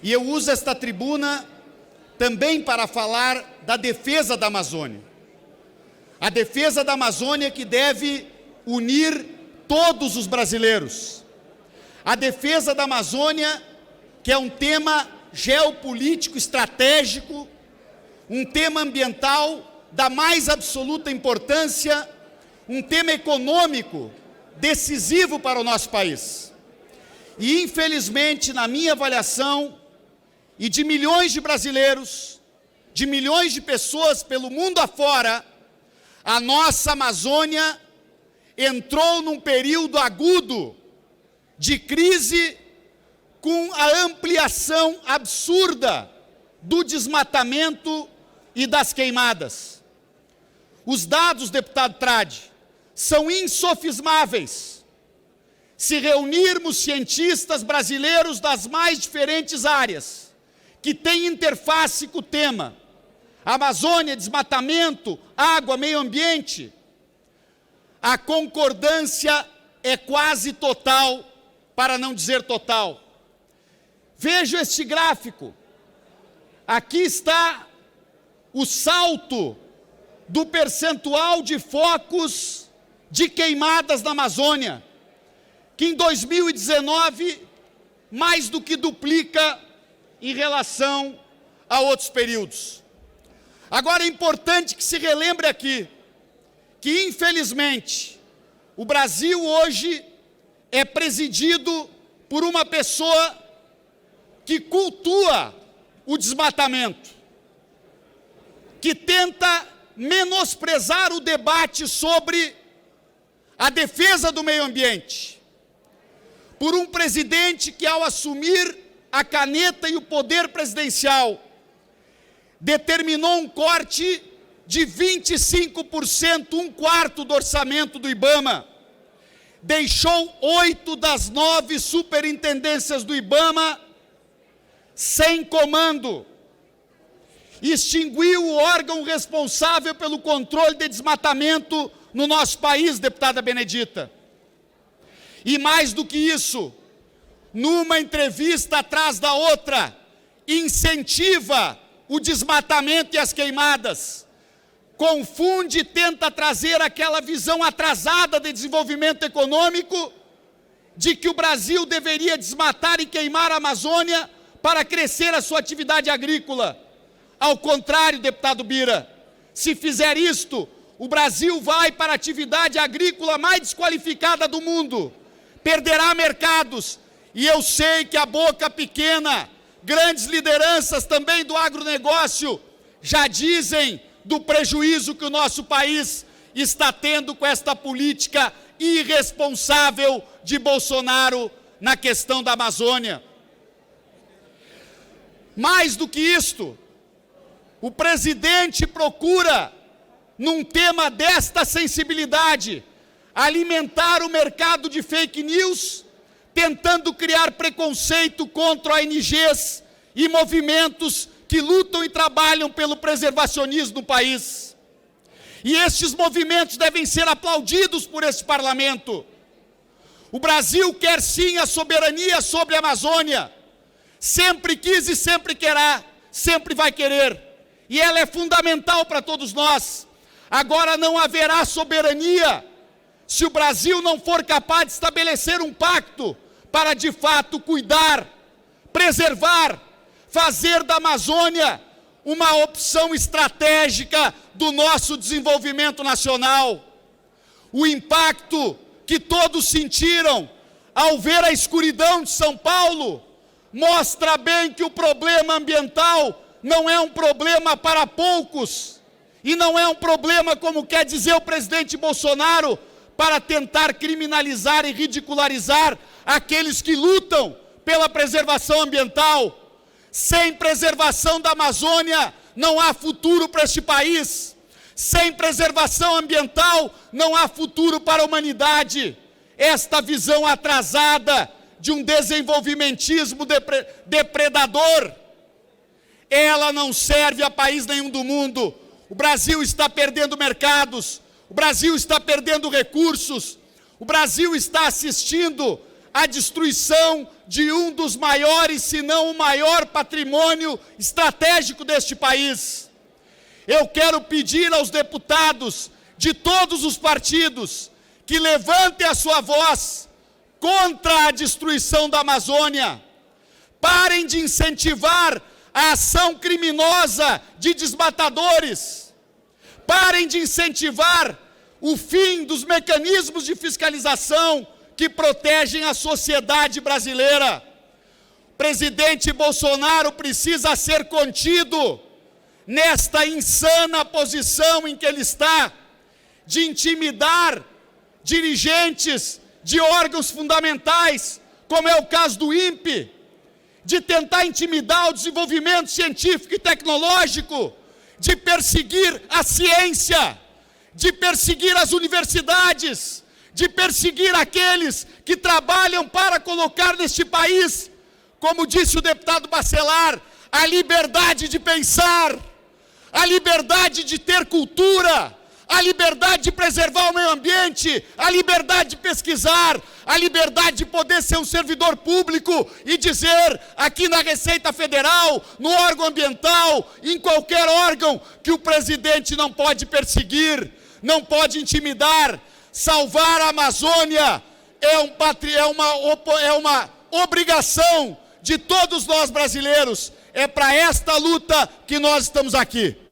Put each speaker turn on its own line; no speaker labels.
E eu uso esta tribuna também para falar da defesa da Amazônia. A defesa da Amazônia que deve unir todos os brasileiros. A defesa da Amazônia, que é um tema geopolítico estratégico, um tema ambiental da mais absoluta importância, um tema econômico decisivo para o nosso país. E, infelizmente, na minha avaliação, e de milhões de brasileiros, de milhões de pessoas pelo mundo afora, a nossa Amazônia entrou num período agudo de crise com a ampliação absurda do desmatamento e das queimadas. Os dados, deputado Trade, são insofismáveis. Se reunirmos cientistas brasileiros das mais diferentes áreas, que têm interface com o tema, Amazônia, desmatamento, água, meio ambiente, a concordância é quase total, para não dizer total. Veja este gráfico. Aqui está o salto do percentual de focos de queimadas na Amazônia, que em 2019 mais do que duplica em relação a outros períodos. Agora é importante que se relembre aqui que, infelizmente, o Brasil hoje é presidido por uma pessoa que cultua o desmatamento, que tenta menosprezar o debate sobre a defesa do meio ambiente, por um presidente que, ao assumir a caneta e o poder presidencial, determinou um corte de 25%, um quarto do orçamento do IBAMA, deixou 8 das 9 superintendências do IBAMA sem comando, extinguiu o órgão responsável pelo controle de desmatamento no nosso país, deputada Benedita. E mais do que isso, numa entrevista atrás da outra, incentiva o desmatamento e as queimadas, confunde e tenta trazer aquela visão atrasada de desenvolvimento econômico, de que o Brasil deveria desmatar e queimar a Amazônia para crescer a sua atividade agrícola. Ao contrário, deputado Bira, se fizer isto, o Brasil vai para a atividade agrícola mais desqualificada do mundo, perderá mercados, e eu sei que a boca pequena, grandes lideranças também do agronegócio, já dizem do prejuízo que o nosso país está tendo com esta política irresponsável de Bolsonaro na questão da Amazônia. Mais do que isto, o presidente procura, num tema desta sensibilidade, alimentar o mercado de fake news, tentando criar preconceito contra ONGs e movimentos que lutam e trabalham pelo preservacionismo no país. E estes movimentos devem ser aplaudidos por este parlamento. O Brasil quer sim a soberania sobre a Amazônia. Sempre quis e sempre querá, sempre vai querer. E ela é fundamental para todos nós. Agora não haverá soberania se o Brasil não for capaz de estabelecer um pacto para, de fato, cuidar, preservar, fazer da Amazônia uma opção estratégica do nosso desenvolvimento nacional. O impacto que todos sentiram ao ver a escuridão de São Paulo mostra bem que o problema ambiental não é um problema para poucos e não é um problema, como quer dizer o presidente Bolsonaro, para tentar criminalizar e ridicularizar aqueles que lutam pela preservação ambiental. Sem preservação da Amazônia, não há futuro para este país. Sem preservação ambiental, não há futuro para a humanidade. Esta visão atrasada de um desenvolvimentismo depredador, ela não serve a país nenhum do mundo. O Brasil está perdendo mercados, o Brasil está perdendo recursos, o Brasil está assistindo a destruição de um dos maiores, se não o maior patrimônio estratégico deste país. Eu quero pedir aos deputados de todos os partidos que levantem a sua voz contra a destruição da Amazônia. Parem de incentivar a ação criminosa de desmatadores. Parem de incentivar o fim dos mecanismos de fiscalização que protegem a sociedade brasileira. O presidente Bolsonaro precisa ser contido nesta insana posição em que ele está, de intimidar dirigentes de órgãos fundamentais, como é o caso do INPE, de tentar intimidar o desenvolvimento científico e tecnológico, de perseguir a ciência, de perseguir as universidades, de perseguir aqueles que trabalham para colocar neste país, como disse o deputado Bacelar, a liberdade de pensar, a liberdade de ter cultura, a liberdade de preservar o meio ambiente, a liberdade de pesquisar, a liberdade de poder ser um servidor público e dizer aqui na Receita Federal, no órgão ambiental, em qualquer órgão, que o presidente não pode perseguir, não pode intimidar. Salvar a Amazônia é uma obrigação de todos nós brasileiros. É para esta luta que nós estamos aqui.